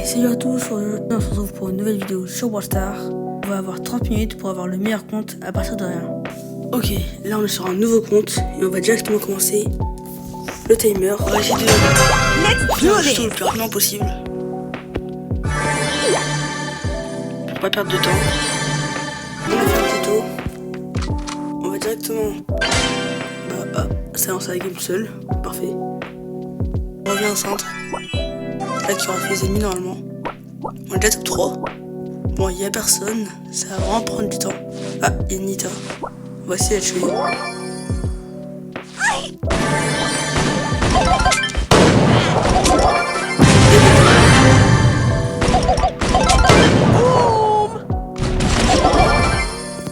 Salut à tous, aujourd'hui on se retrouve pour une nouvelle vidéo sur Brawl Stars. On va avoir 30 minutes pour avoir le meilleur compte à partir de rien. Ok, là on est sur un nouveau compte et on va directement commencer le timer. On va essayer de faire un tuto le plus rapidement possible. Pour pas perdre de temps. On va faire le tuto. On va directement ça lance la game seul. Parfait. On revient au centre. Là qui aura fait les ennemis normalement. On est déjà top 3. Bon, il n'y a personne. Ça va vraiment prendre du temps. Ah, il y a Nita. On va essayer de la tuer.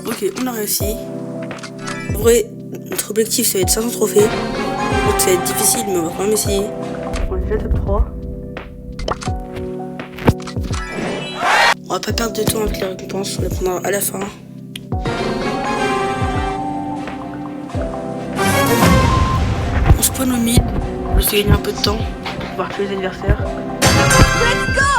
Ok, on a réussi. En vrai, notre objectif ça va être 500 trophées. Donc ça va être difficile, mais on va quand même essayer. On est déjà top 3. On va pas perdre de temps avec les récompenses, on les prendra à la fin. On spawn au mid, on se gagner un peu de temps pour pouvoir tuer les adversaires. Let's go!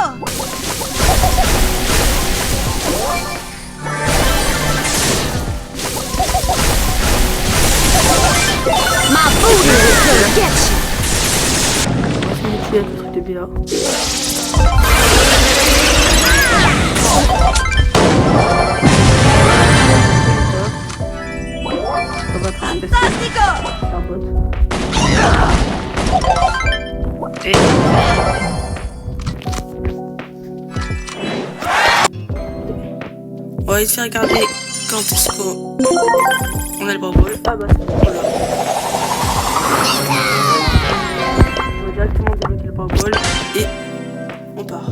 My booty is gonna get you. On va essayer de tuer avec le truc de BA. Fantastico! Un bot. Et... on va essayer de faire regarder quand est-ce qu'on a le ball. Ah bah c'est bon, là. On va directement débloquer le ball et on part.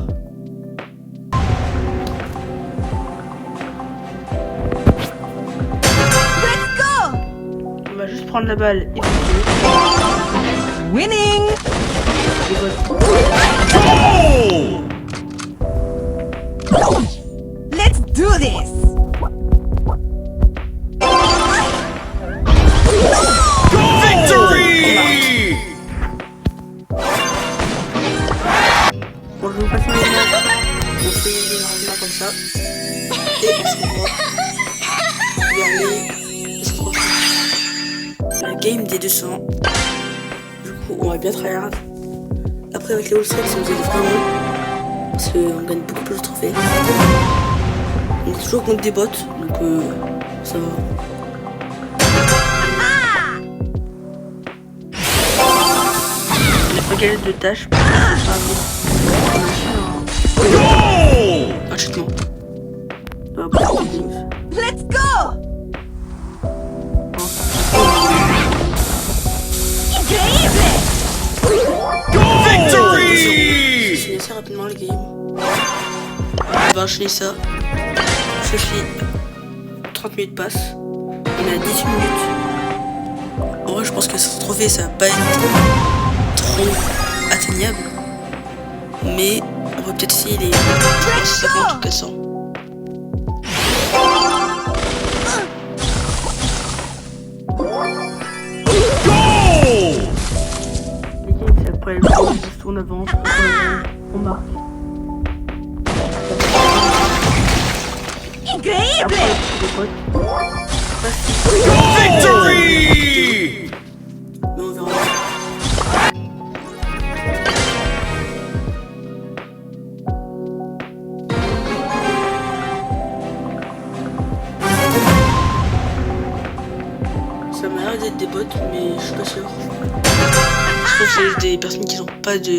On va juste prendre la balle et Winning! Let's do this! Victory! bon, je vais vous passer les mains. On fait des mains comme ça. Et on se revoit. La game des 200. Du coup, on va bien tryhard. Après, avec les all sets, ça nous aide vraiment. Parce qu'on gagne beaucoup plus de trophées. On est toujours contre des bots, donc ça va. On n'a pas gagné de tâches. Un chutement. Let's go! Increíble! Victory! Je finis assez rapidement le game. On va enchaîner ça. Je fais 30 minutes passe. On est à 18 minutes. En vrai, je pense que ce trophée, ça va pas être trop atteignable. Mais on va peut-être essayer les 50 ou 400. Après le tour, on se tourne avant, on marque. Increíble! Victory! Mais on verra. Ça m'a l'air d'être des bots, mais je suis pas sûr. Je pense que c'est des personnes qui n'ont pas de...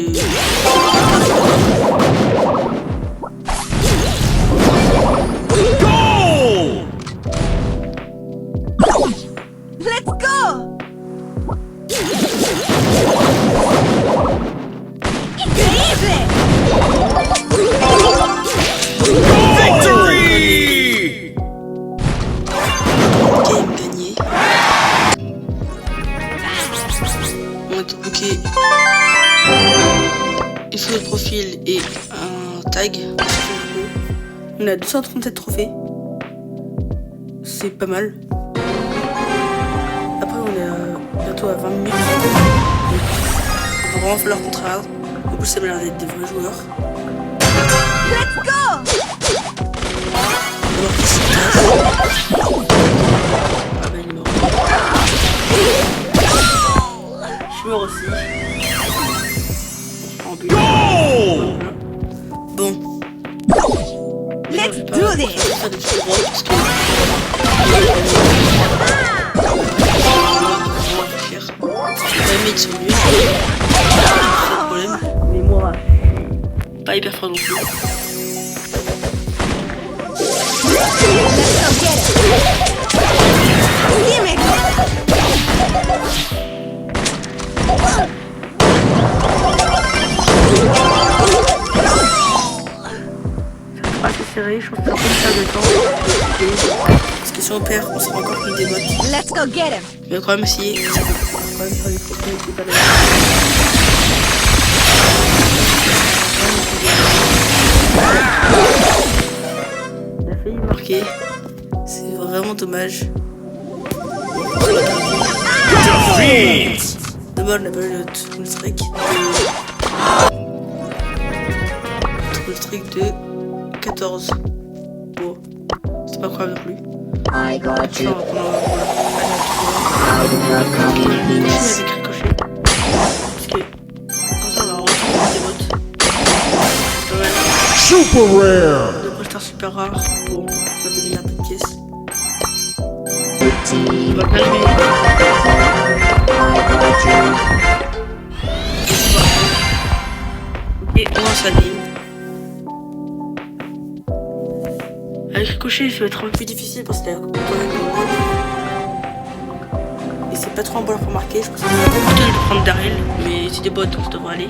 Let's go! Increíble! Victory! Game gagné. On a tout bloqué. Une photo de profil et un tag. On a 237 trophées. C'est pas mal. Après on est bientôt à 20 minutes. Donc, il va vraiment falloir qu'on travaille. En plus ça m'a l'air d'être des vrais joueurs. faire des petits droits parce que mes sont mieux. Pas de problème. Mais moi, pas hyper fort non plus. Give it! Assez serré, je pense que ça va faire de temps. Parce que si on perd, on sera encore plus des bottes. Let's go get him! Mais quand même essayer. Ça peut quand même faire des trophées, c'est pas mal. On a failli marquer. C'est vraiment dommage. Defeat! Dommage, on a pas eu le triple streak. Triple streak de 14. Bon, c'est pas grave non plus. I got you. Avec ricochet. Parce que comme ça on va retrouver des bottes. Pas mal. Super rare! Deux posters super rares. Bon, on va donner un peu de pièces. Team, On va calmer. I got you. Et on lance la ligne. Avec ricochet, ça va être un peu plus difficile parce qu'il y a quand même une balle. Et c'est pas trop un ballon pour marquer. Je pense qu'on va pas plutôt de prendre Daryl, mais c'est des bottes donc ça devrait aller.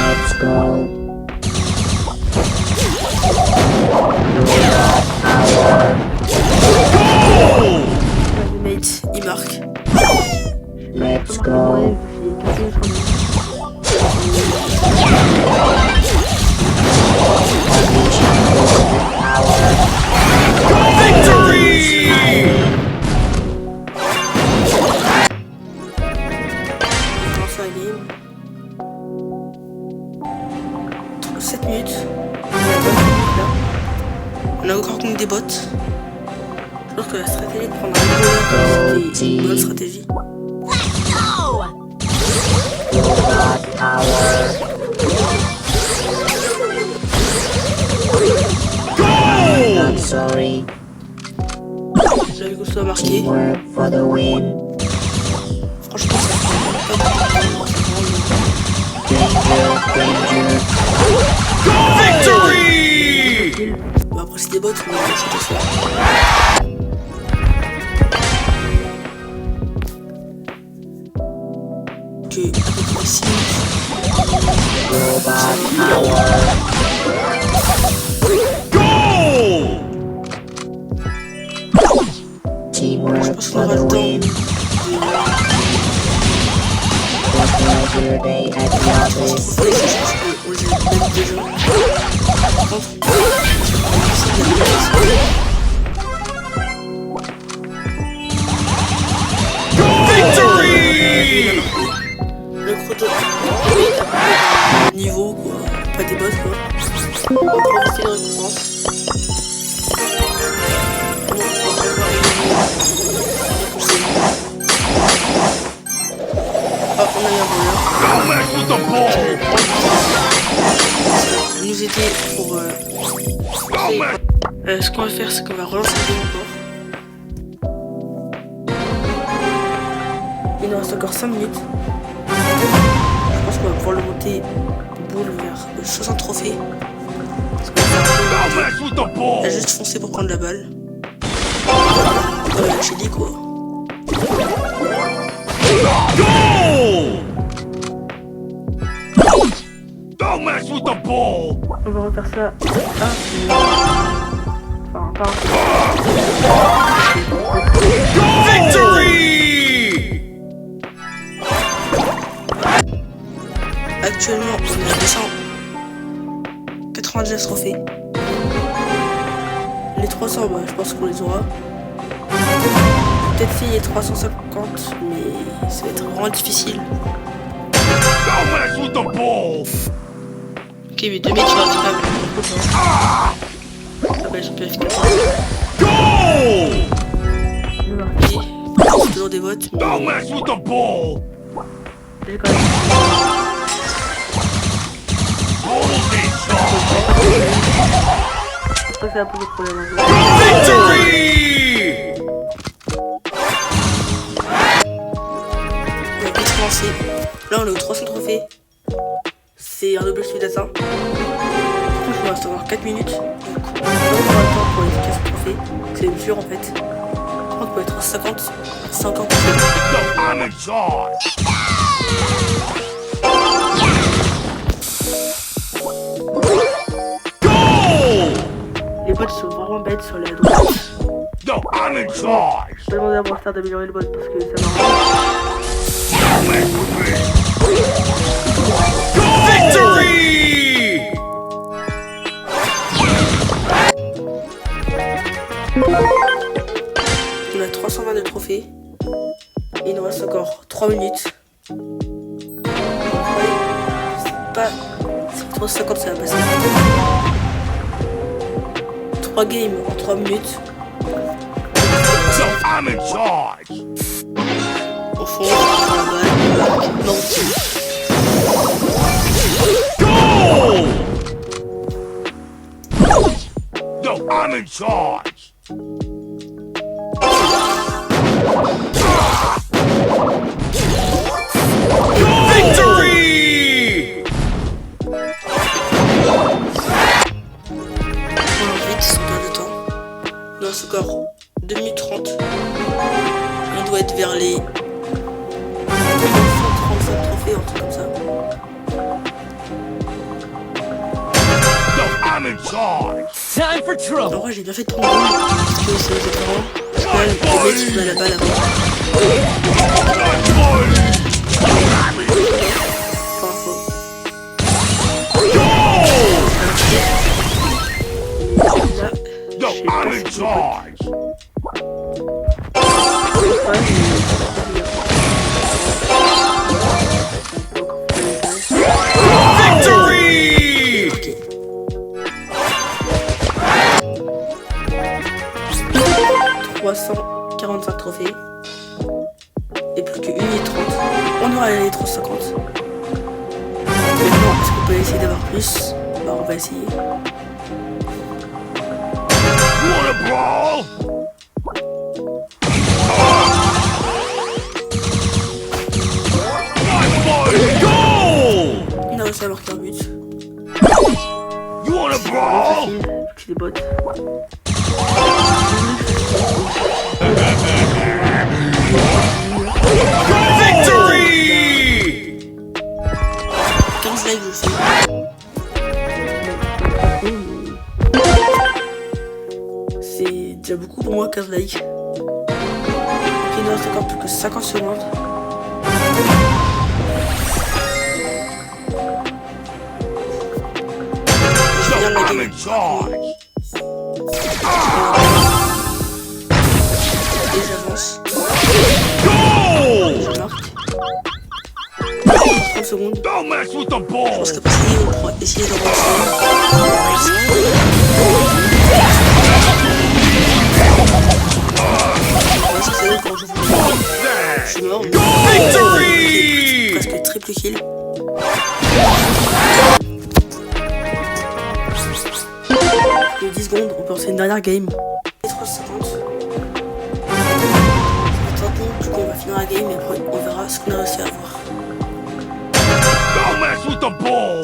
Let's go. Le mate, il marque. Let's go. Victory! On lance la game. 7 minutes. On a encore contre des bots. Je pense que la stratégie de prendre un gros c'était une bonne stratégie. Go! Robot power. Not sorry. J'avais que ça marqué. Teamwork for the win. Franchement, ça Danger. Victory! Bon, après c'est des bots, mais c'est tout ça. Ok, à peu près 6 minutes. Robot power. Goal! Teamwork Je for pense qu'on aura the le temps. win. What was your day at the office? On les a même déjà. Par contre, Victory! le gros de niveau quoi, pas des bots quoi. On va profiter des récompenses. Ah, on a eu un voleur. Don't mess with the ball! Il nous aider pour Don't mess! ce qu'on va faire, c'est qu'on va relancer le jeu encore. Il nous reste encore 5 minutes. Je pense qu'on va pouvoir le monter boule vers 60 trophées. Parce qu'on va Don't faire mess with the on ball! a juste foncé pour prendre la balle. J'ai dit quoi. Goal! Don't mess with the ball! On va refaire ça. Enfin, pas Victory! actuellement, on est à 299 trophées. Les 300, bah, je pense qu'on les aura. Peut-être fait les 350, mais ça va être vraiment difficile. Don't mess with the ball! Ok, mais 2 mecs sur la table. Ah bah, ils sont plus efficaces. Goal! C'est toujours des votes, mais Don't mess with the ball! j'ai quand même. Hold it, c'est un peu le problème. Victory! On va vite commencer. Là, on est aux 300 trophées. C'est un double suite d'atteint. Du coup, il faut rester encore 4 minutes. Donc, on va avoir le temps pour les 15 trophées. C'est une mesure en fait. Par contre, pour être 50 trophées. No, I'm in charge. Goal! Les bots sont vraiment bêtes sur la droite. No, I'm in charge. Je vais demander à Brawl Stars d'améliorer le bot parce que ça marche. Victory! On a 322 trophées. Il nous reste encore 3 minutes. C'est pas... C'est 350, ça va passer. 3 games en 3 minutes. So I'm in charge. Au fond, la balle, non. Goal! No, I'm in charge. Victory! On va vite, sans perdre de temps. Il nous reste encore 2 minutes 30. On doit être vers les 135 trophées, un truc comme ça. No, I'm in charge. Time for En trouble. vrai, j'ai bien fait de prendre parce que c'est les écrans. Là, le mec qui met la balle avant. Enfin, faut... Là, No, j'ai I'm pas in fait de charge. Victory! 345 trophées. Et plus que 1 minute 30. On aura les 350. Maintenant, est-ce qu'on peut essayer d'avoir plus? Bah, on va essayer. You wanna brawl? Goal! On a réussi à marquer un but. You wanna C'est brawl? facile, vu que c'est des bots. Victory! 15 likes aussi. C'est déjà beaucoup pour moi, 15 likes. Ok, il nous reste encore plus que 50 secondes. Je regarde la I'm game. in charge. Et j'avance. Goal! Je marque. 30 secondes. Don't mess with the Je ball. pense qu'après ça, on pourra essayer d'avancer. Ouais, ça c'est quand je vous je suis mort. Victory! Presque triple kill. Et 10 secondes, on peut lancer une dernière game. Et 350. Du coup, on va finir la game et après on verra ce qu'on a réussi à avoir. Don't mess with the ball.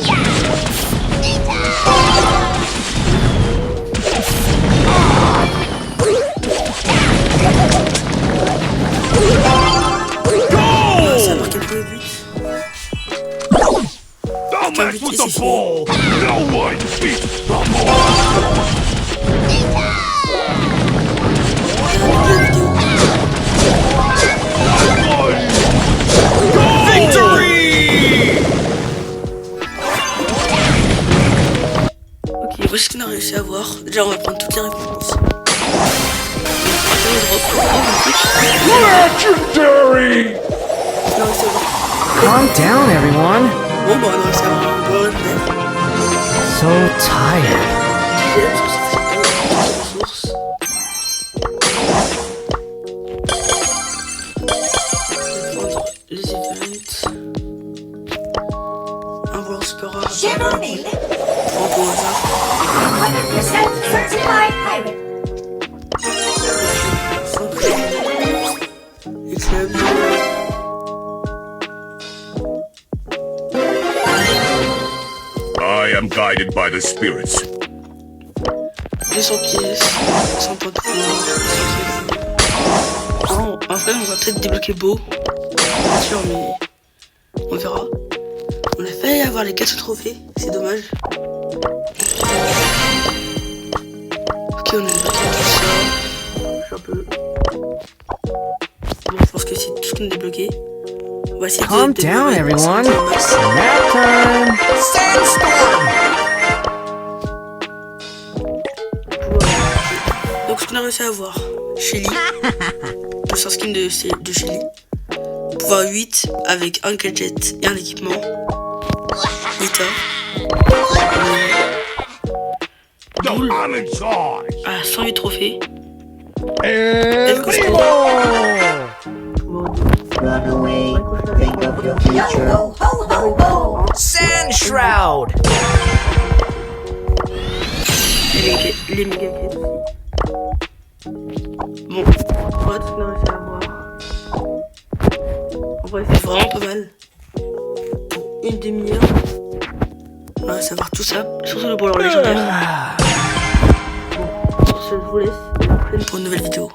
On a réussi à marquer le premier but. Don't mess with the ball. No one beats the ball. La vidéo. Victory! Ok, voici ce qu'on a réussi à voir. Déjà, on va prendre toutes les récompenses. Legendary! On a réussi à voir. Calm down, everyone. Bon, bah, on a réussi à avoir un bon légendaire. So tired. J'ai l'impression que c'est pas une ressource. Je vais prendre les events. Un voir ce qu'il y aura. Shiver me. Prends au hasard. 100% certified pirate. 5 les clubs. I am guided by the spirits. 200 pièces, 100 points de pouvoir, 200 pièces. Non, en vrai, on va peut-être débloquer beau. Bien sûr, mais on verra. On a failli avoir les 4 trophées, c'est dommage. Ok, on a débloqué tout ça. Je suis un peu. Bon, je pense que c'est tout ce qu'on a débloqué. On va essayer Calm de down, level everyone. 50 max. Nap time. Sandstorm. Donc ce qu'on a réussi à avoir, Shelly, le skin de Shelly, pouvoir 8 avec un gadget et un équipement, Nita, Boule I'm in charge. à 108 trophées, El Costaud, Run away. Think of your future. Ho, ho, ho, ho. Sand Shroud. et les méga quêtes aussi. Bon, voilà tout ce qu'on a réussi à avoir. En vrai c'est vraiment pas mal. Pour une demi-heure, on a réussi à voir tout ça, surtout le brawler légendaire. Bon, sur ce je vous laisse et à la prochaine pour une nouvelle vidéo.